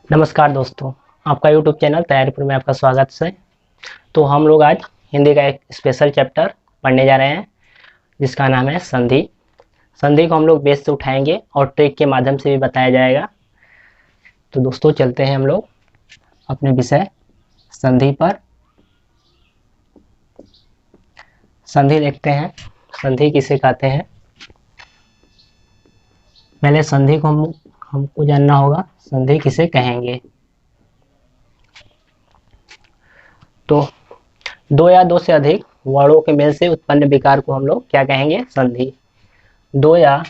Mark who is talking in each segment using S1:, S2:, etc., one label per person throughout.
S1: नमस्कार दोस्तों, आपका यूट्यूब चैनल तैयारीपुर में आपका स्वागत है। तो हम लोग आज हिंदी का एक स्पेशल चैप्टर पढ़ने जा रहे हैं जिसका नाम है संधि। संधि को हम लोग बेस से उठाएंगे और ट्रिक के माध्यम से भी बताया जाएगा। तो दोस्तों चलते हैं हम लोग अपने विषय संधि पर। संधि देखते हैं, संधि किसे कहते हैं। पहले संधि को हमको जानना होगा, संधि किसे कहेंगे। तो दो या दो से अधिक वर्णों के मेल से उत्पन्न विकार को हम लोग क्या कहेंगे, संधि। दो या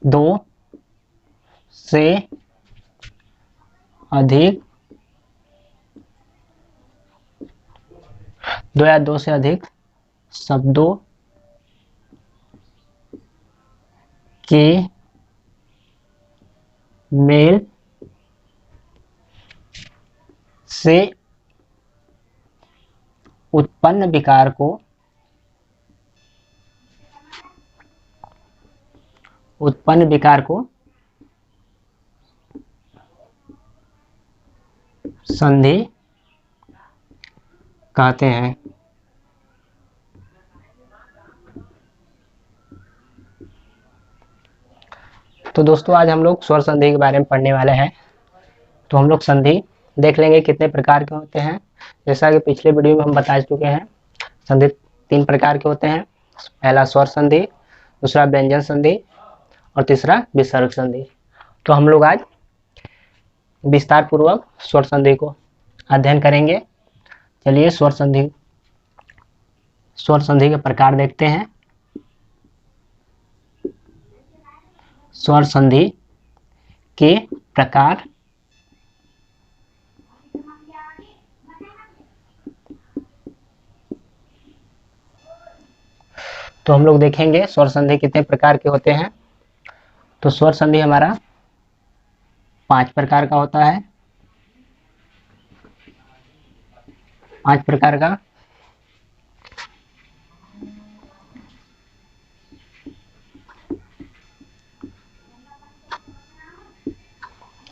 S1: दो से अधिक शब्दों के मेल से उत्पन्न विकार को संधि कहते हैं। तो दोस्तों आज हम लोग स्वर संधि के बारे में पढ़ने वाले हैं। तो हम लोग संधि देख लेंगे कितने प्रकार के होते हैं। जैसा कि पिछले वीडियो में हम बता चुके हैं, संधि 3 प्रकार के होते हैं। पहला स्वर संधि, दूसरा व्यंजन संधि और तीसरा विसर्ग संधि। तो हम लोग आज विस्तार पूर्वक स्वर संधि को अध्ययन करेंगे। चलिए स्वर संधि के प्रकार देखते हैं। स्वर संधि के प्रकार। तो हम लोग देखेंगे स्वर संधि कितने प्रकार के होते हैं। तो स्वर संधि हमारा 5 प्रकार का होता है। 5 प्रकार का।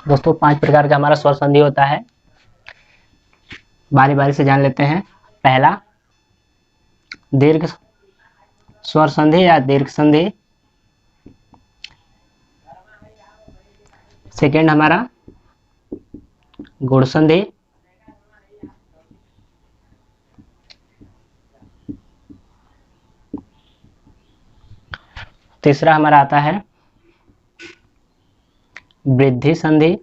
S1: दोस्तों 5 प्रकार का हमारा स्वर संधि होता है। बारी बारी से जान लेते हैं। पहला दीर्घ स्वर संधि या दीर्घ संधि। सेकेंड हमारा गुण संधि। तीसरा हमारा आता है वृद्धि संधि।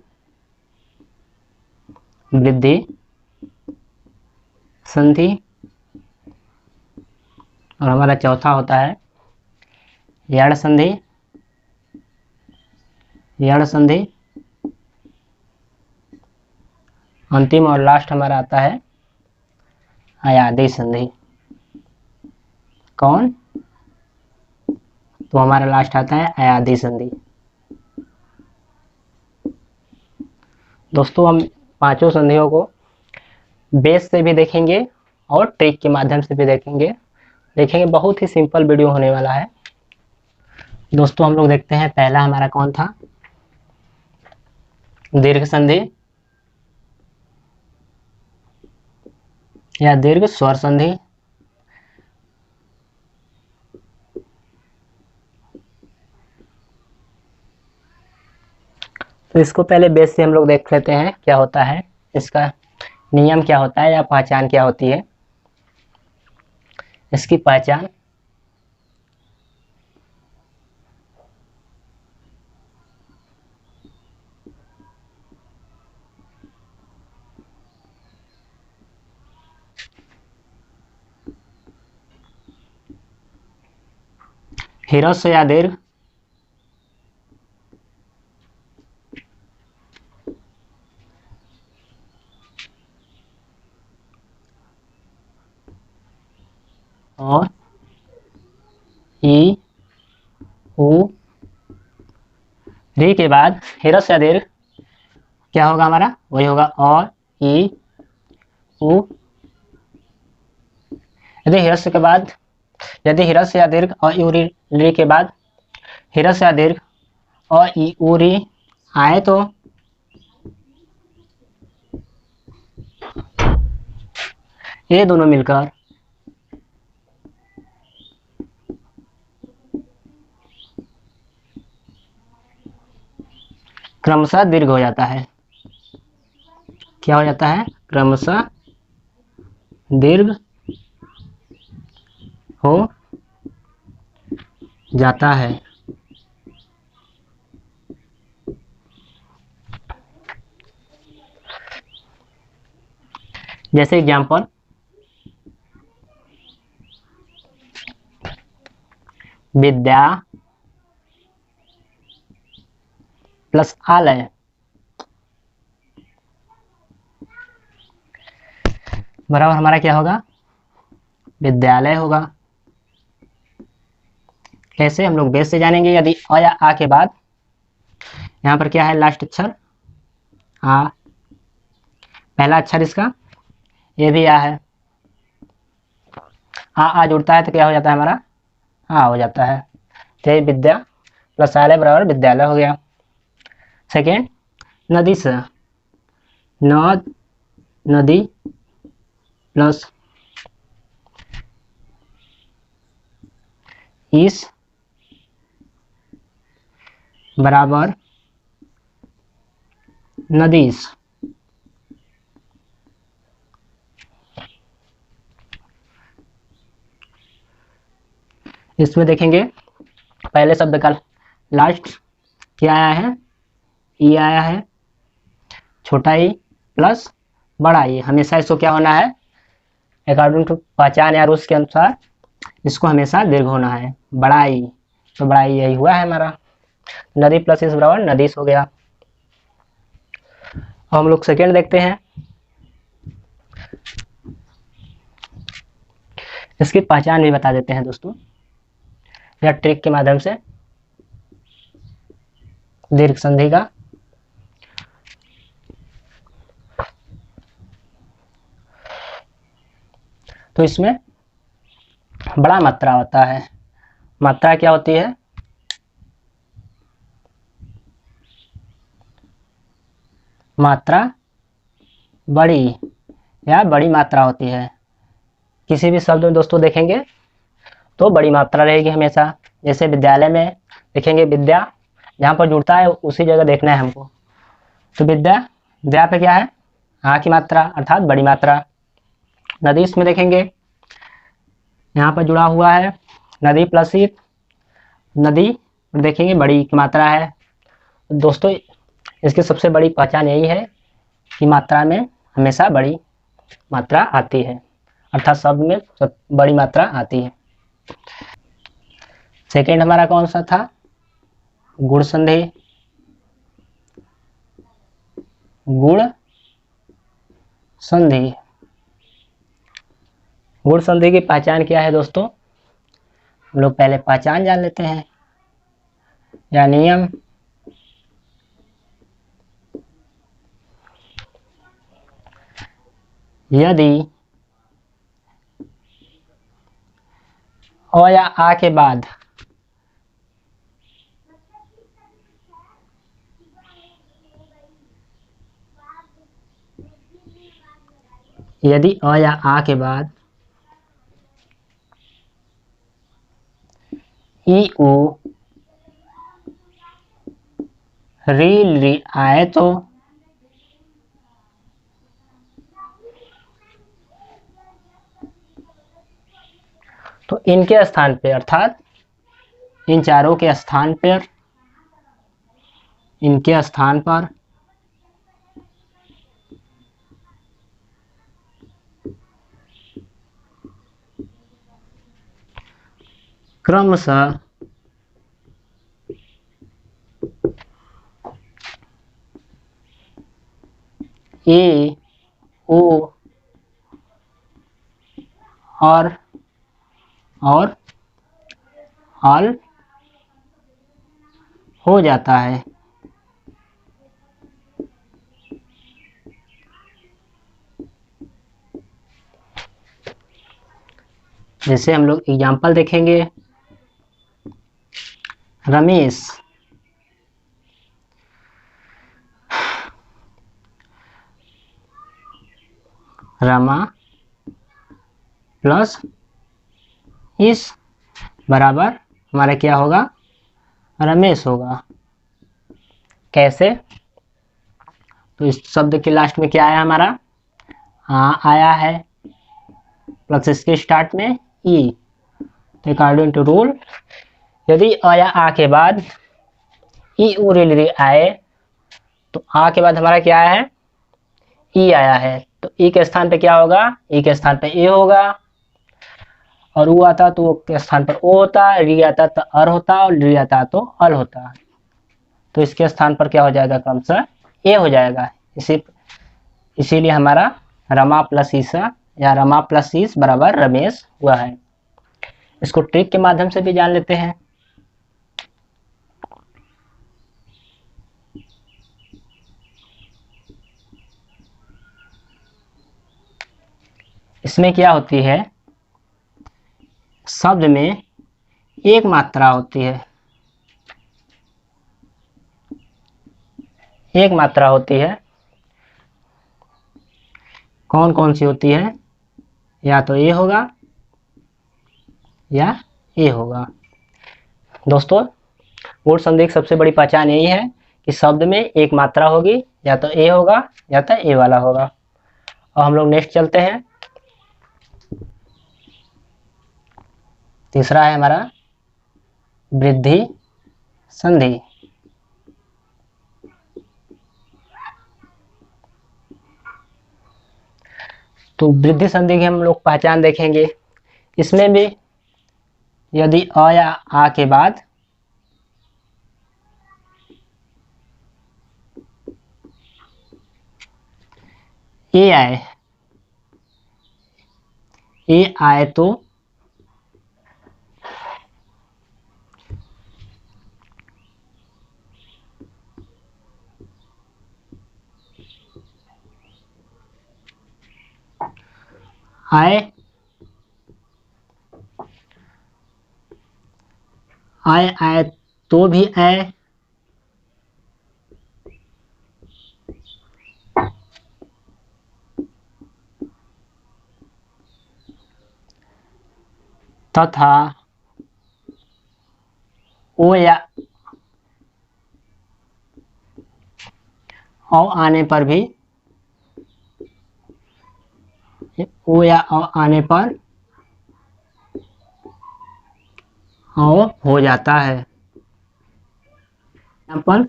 S1: और हमारा चौथा होता है यण संधि। अंतिम और लास्ट हमारा आता है अयादी संधि। कौन? तो हमारा लास्ट आता है अयादी संधि। दोस्तों हम पांचों संधियों को बेस से भी देखेंगे और ट्रिक के माध्यम से भी देखेंगे। बहुत ही सिंपल वीडियो होने वाला है। दोस्तों हम लोग देखते हैं पहला हमारा कौन था, दीर्घ संधि या दीर्घ स्वर संधि। तो इसको पहले बेस से हम लोग देख लेते हैं क्या होता है, इसका नियम क्या होता है या पहचान क्या होती है। इसकी पहचान ह्रस्व या दीर्घ और ई उ री के बाद ह्रस्व या दीर्घ क्या होगा हमारा, वही होगा और ई उ। यदि ह्रस्व या दीर्घ और यू री के बाद ह्रस्व या दीर्घ अ ई उ री आए तो ये दोनों मिलकर क्रमशः दीर्घ हो जाता है। क्या हो जाता है? क्रमशः दीर्घ हो जाता है। जैसे एग्जाम्पल, विद्या प्लस आलय बराबर हमारा क्या होगा? विद्यालय होगा। कैसे? हम लोग बेस से जानेंगे। यदि अ या आ के बाद यहाँ पर क्या है? लास्ट अक्षर आ, पहला अक्षर इसका ये भी आ है। आ जुड़ता है तो क्या हो जाता है हमारा? आ हो जाता है। तो विद्या प्लस आलय बराबर विद्यालय हो गया। सेकेंड, नदी से नदी प्लस इस बराबर नदीस। इसमें देखेंगे पहले शब्द का लास्ट क्या आया है? ई आया है। छोटा ई प्लस बड़ा ई, हमेशा इसको क्या होना है? अकॉर्डिंग टू पहचान या रूल्स के अनुसार इसको हमेशा दीर्घ होना है। बड़ा ई, तो बड़ा ई यही हुआ है हमारा। नदी प्लस इस बराबर नदीस हो गया। अब हम लोग सेकेंड देखते हैं। इसकी पहचान भी बता देते हैं दोस्तों या ट्रिक के माध्यम से। दीर्घ संधि का तो इसमें बड़ा मात्रा होता है। मात्रा क्या होती है? मात्रा बड़ी या बड़ी मात्रा होती है। किसी भी शब्द में दोस्तों देखेंगे तो बड़ी मात्रा रहेगी हमेशा। जैसे विद्यालय में देखेंगे विद्या जहाँ पर जुड़ता है उसी जगह देखना है हमको। तो विद्या पे क्या है? आ की मात्रा अर्थात बड़ी मात्रा। नदी इसमें देखेंगे यहाँ पर जुड़ा हुआ है नदी प्लस ई, नदी देखेंगे बड़ी की मात्रा है। दोस्तों इसकी सबसे बड़ी पहचान यही है कि मात्रा में हमेशा बड़ी मात्रा आती है, अर्थात शब्द में सब बड़ी मात्रा आती है। सेकेंड हमारा कौन सा था? गुण संधि। गुण संधि, गुण संधि की पहचान क्या है दोस्तों? हम लोग पहले पहचान जान लेते हैं या नियम। यदि अ या आ के बाद यदि अ या आ के बाद ई उ री आए तो इनके स्थान पे अर्थात इन चारों के स्थान पर, इनके स्थान पर क्रमशः ए ओ और हल हो जाता है। जैसे हम लोग एग्जाम्पल देखेंगे रमेश, रमा प्लस इस बराबर हमारा क्या होगा, रमेश होगा। कैसे? तो इस शब्द के लास्ट में क्या आया हमारा, आया है, प्लस इसके स्टार्ट में ई। तो अकॉर्डिंग टू रूल, यदि अ या आ के बाद ई उ रे आए तो आ के बाद हमारा क्या आया है, ई आया है, तो ई के स्थान पे क्या होगा, ई के स्थान पे ए होगा, और उ आता तो ओ के स्थान पर ओ होता, री आता तो अर होता, और ली आता तो अल होता। तो इसके स्थान पर क्या हो जाएगा, क्रमशः ए हो जाएगा। इसीलिए हमारा रमा प्लस ईसा या रमा प्लस ईस बराबर रमेश हुआ है। इसको ट्रिक के माध्यम से भी जान लेते हैं। इसमें क्या होती है, शब्द में एक मात्रा होती है, एक मात्रा होती है। कौन कौन सी होती है, या तो ए होगा या ए होगा। दोस्तों, गुण संधि की सबसे बड़ी पहचान यही है कि शब्द में एक मात्रा होगी, या तो ए होगा या तो ए वाला होगा। और हम लोग नेक्स्ट चलते हैं। तीसरा है हमारा वृद्धि संधि। तो वृद्धि संधि की हम लोग पहचान देखेंगे। इसमें भी यदि अ या आ के बाद ए आए, ए आए तो आए, आए आए तो भी आए, तथा ओ या औ आने पर भी, ओ या औ आने पर औ हो जाता है। यहाँ पर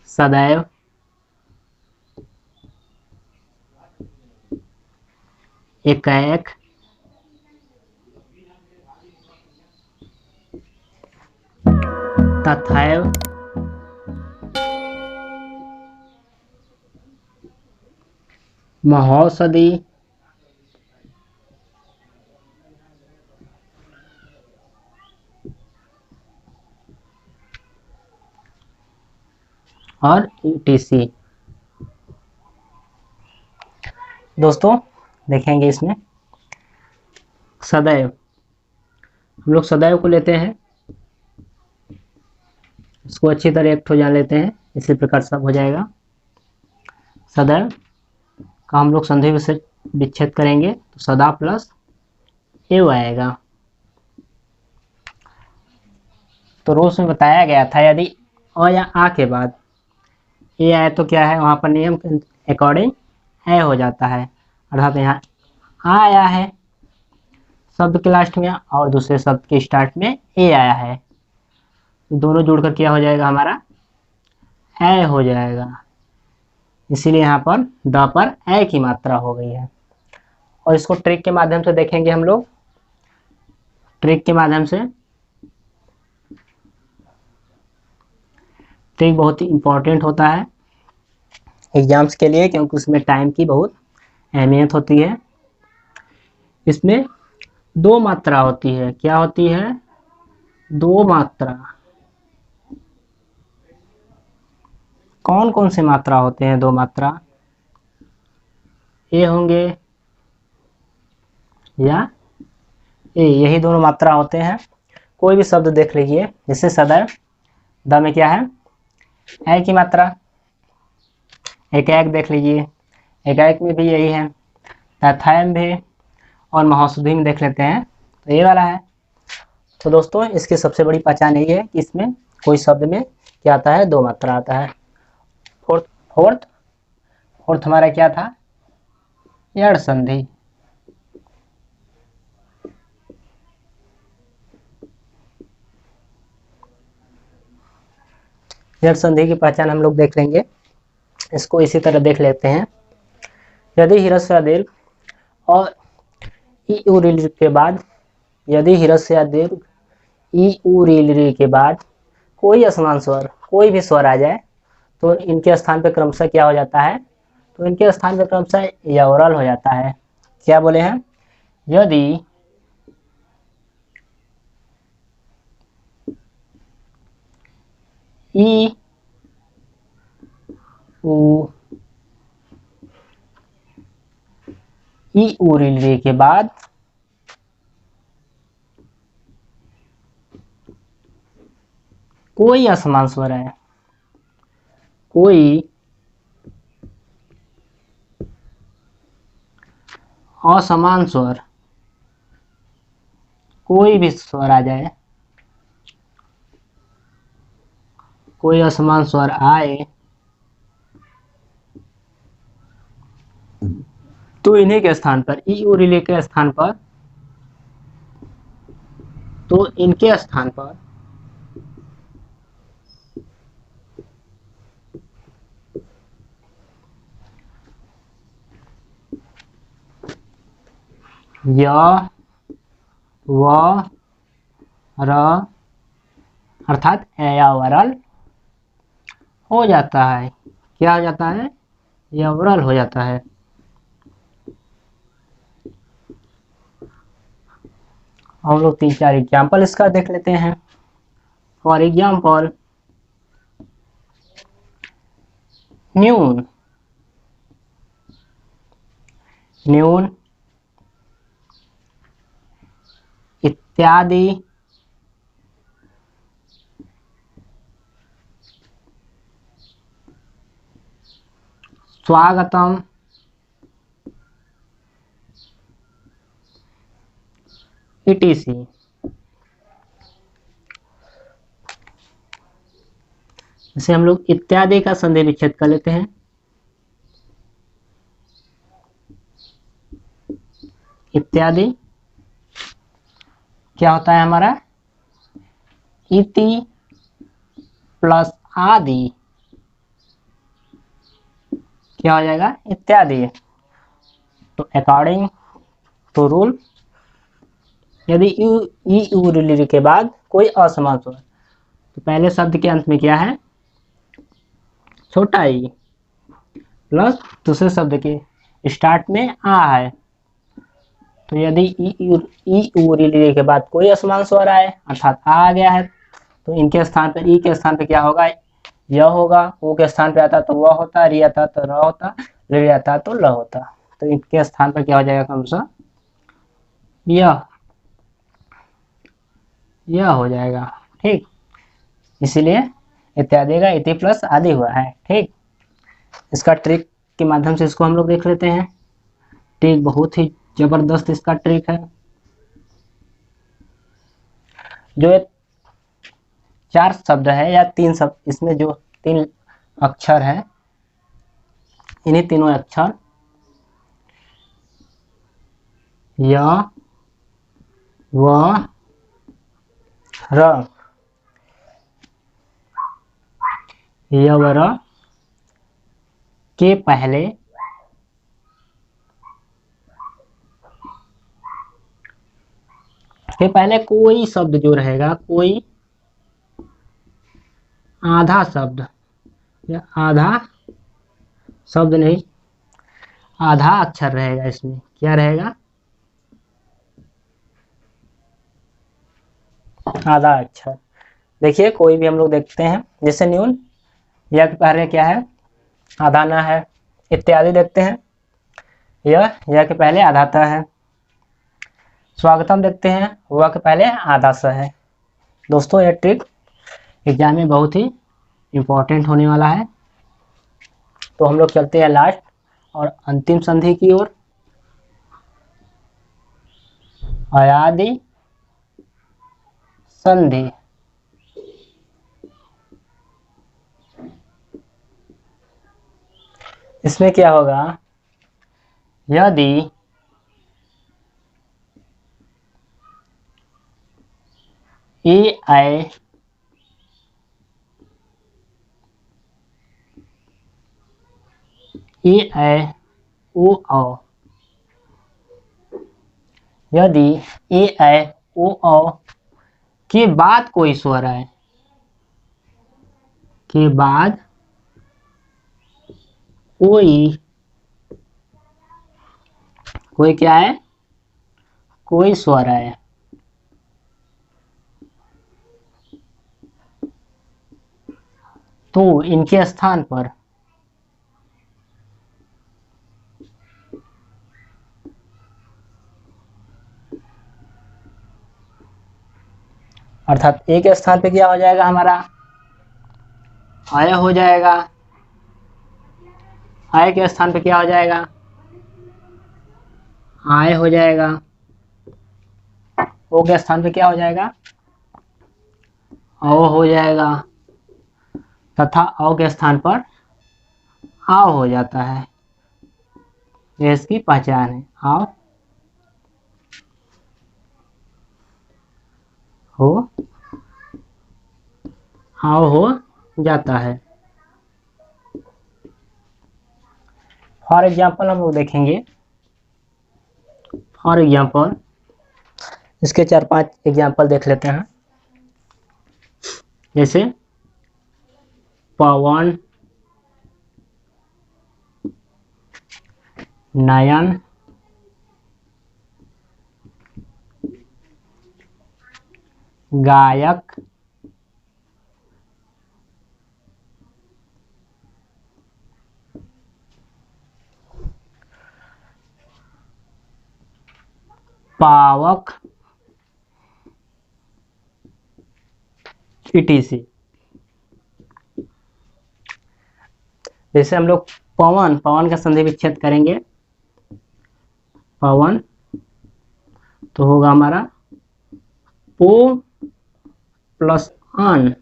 S1: सदैव, एकाएक, तथैव, महौषधि, और etc। दोस्तों देखेंगे इसमें सदैव, हम लोग सदैव को लेते हैं, इसको अच्छी तरह एक ठो जान लेते हैं, इसी प्रकार सब हो जाएगा। सदैव का हम लोग संधि विच्छेद करेंगे तो सदा प्लस एव आएगा। तो रूल्स में बताया गया था यदि अ या आ के बाद ए आए तो क्या है, वहां पर नियम के अकॉर्डिंग ए हो जाता है, अर्थात यहाँ आ आया है शब्द के लास्ट में और दूसरे शब्द के स्टार्ट में ए आया है, दोनों जुड़कर क्या हो जाएगा, हमारा ए हो जाएगा। इसीलिए यहाँ पर द पर ए की मात्रा हो गई है। और इसको ट्रिक के माध्यम से देखेंगे हम लोग। ट्रिक के माध्यम से, ट्रिक बहुत ही इंपॉर्टेंट होता है एग्जाम्स के लिए, क्योंकि उसमें टाइम की बहुत अहमियत होती है। इसमें दो मात्रा होती है, क्या होती है, दो मात्रा। कौन कौन से मात्रा होते हैं, दो मात्रा, ए होंगे या यही दोनों मात्रा होते हैं। कोई भी शब्द देख लीजिए, जैसे सदैव, द में क्या है, ए की मात्रा। एकाएक देख लीजिए, एकाएक में भी यही है। तथायम भी, और महाशुद्धि में देख लेते हैं तो ये वाला है। तो दोस्तों इसकी सबसे बड़ी पहचान यही है कि इसमें कोई शब्द में क्या आता है, दो मात्रा आता है। फोर्थ हमारा क्या था, यड़ संधि। यड़ संधि की पहचान हम लोग देख लेंगे। इसको इसी तरह देख लेते हैं। यदि ह्रस्व दीर्घ और ई उ री के बाद, यदि ह्रस्व दीर्घ ई उ री के बाद कोई असमान स्वर, कोई भी स्वर आ जाए तो इनके स्थान पे क्रमशः क्या हो जाता है, तो इनके स्थान पे क्रमशः यवरल हो जाता है। क्या बोले हैं, यदि ई उ री के बाद कोई असमान स्वर है, कोई असमान स्वर, कोई भी स्वर आ जाए, कोई असमान स्वर आए तो इन्हीं के स्थान पर, ई उ री के स्थान पर, तो इनके स्थान पर य व र अर्थात यवरल हो जाता है। क्या हो जाता है, यवरल हो जाता है। हम लोग 3-4 एग्जाम्पल इसका देख लेते हैं। फॉर एग्जाम्पल, न्यून, न्यून, इत्यादि, स्वागतम, etc। जैसे हम लोग इत्यादि का संधि विच्छेद कर लेते हैं। इत्यादि क्या होता है हमारा, इति प्लस आदि, क्या हो जाएगा, इत्यादि। तो अकॉर्डिंग टू रूल, यदि ई उ री के बाद कोई असमान स्वर, तो पहले शब्द के अंत में क्या है, छोटा ई, प्लस दूसरे शब्द के स्टार्ट में आ है। तो यदि ई उ री के बाद कोई असमान स्वर आए अर्थात आ गया है, तो इनके स्थान पर, ई के स्थान पर क्या होगा, यह होगा। उ के स्थान पे आता तो वह होता, री आता तो र होता, री आता तो ल होता। तो इनके स्थान पर क्या हो जाएगा, क्रमशः यह हो जाएगा। ठीक, इसीलिए इत्यादि का इति प्लस आदि हुआ है। ठीक, इसका ट्रिक के माध्यम से इसको हम लोग देख लेते हैं। ट्रिक बहुत ही जबरदस्त इसका ट्रिक है। जो 4 शब्द है या 3 शब्द, इसमें जो 3 अक्षर है, इन्हीं तीनों अक्षर य व र, य व र के पहले कोई शब्द जो रहेगा, कोई आधा शब्द या आधा शब्द नहीं, आधा अक्षर रहेगा। इसमें क्या रहेगा, आधा अक्षर। देखिए कोई भी हम लोग देखते हैं, जैसे न्यून, यह पहले क्या है, आधा ना है। इत्यादि देखते हैं, यह के पहले आधाता है। स्वागतम देखते हैं, हुआ के पहले आधा स है। दोस्तों यह ट्रिक एग्जाम में बहुत ही इम्पोर्टेंट होने वाला है। तो हम लोग चलते हैं लास्ट और अंतिम संधि की ओर। अयादि संधि। इसमें क्या होगा, यदि ए ऐ ओ औ, यदि ए ऐ ओ औ के बाद कोई स्वर है, के बाद कोई क्या है, कोई स्वर है, तो इनके स्थान पर अर्थात ए के स्थान पे क्या हो जाएगा, हमारा आय हो जाएगा। आय के स्थान पे क्या हो जाएगा, आय हो जाएगा। ओ के स्थान पे क्या हो जाएगा, औ हो जाएगा, तथा औ के स्थान पर आओ हो जाता है। ये इसकी पहचान है, आओ हो जाता है। फॉर एग्जाम्पल हम लोग देखेंगे, फॉर एग्जाम्पल इसके 4-5 एग्जाम्पल देख लेते हैं। जैसे पवन, नयन, गायक, पावक, etc। जैसे हम लोग पवन का संधि विच्छेद करेंगे, पवन तो होगा हमारा पो प्लस अन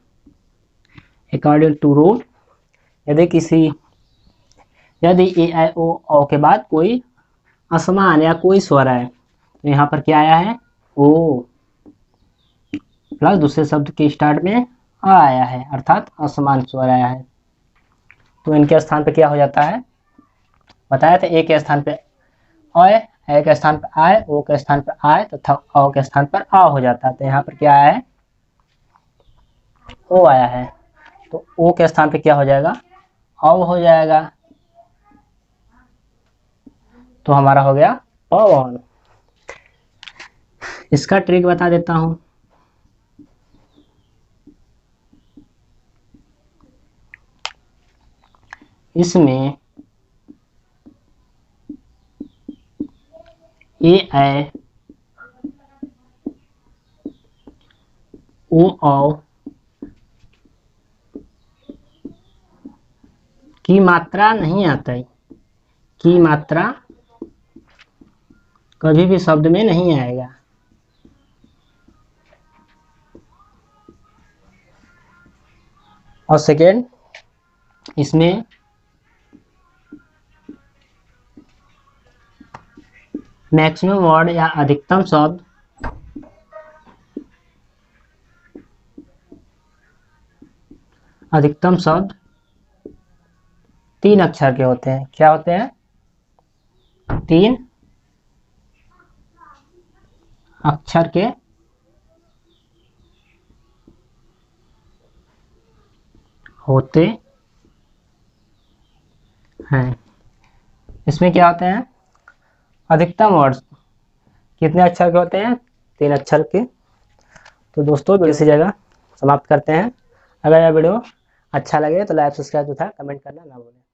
S1: अकॉर्डिंग टू रूल। यदि ए ऐ ओ औ के बाद कोई असमान या कोई स्वर है, तो यहाँ पर क्या आया है, ओ प्लस दूसरे शब्द के स्टार्ट में आ आया है, अर्थात असमान स्वर आया है। तो इनके स्थान पे क्या हो जाता है, बताया था ए के स्थान पे अय, ए के स्थान पर आय, ओ के स्थान पर आय तथा औ के स्थान पर आ हो जाता है। तो यहाँ पर क्या आया है, ओ आया है, तो ओ के स्थान पे क्या हो जाएगा, औ हो जाएगा। तो हमारा हो गया पवन। इसका ट्रिक बता देता हूं। इसमें ए ऐ ओ औ की मात्रा नहीं आता है, की मात्रा कभी भी शब्द में नहीं आएगा। और सेकेंड, इसमें मैक्सिमम वर्ड या अधिकतम शब्द तीन अक्षर के होते हैं। क्या होते हैं, 3 अक्षर के होते हैं। इसमें क्या होते हैं, अधिकतम वर्ड्स कितने अक्षर के होते हैं, 3 अक्षर के। तो दोस्तों इसी जगह समाप्त करते हैं। अगर यह वीडियो अच्छा लगे तो लाइक सब्सक्राइब तथा कमेंट करना ना भूलें।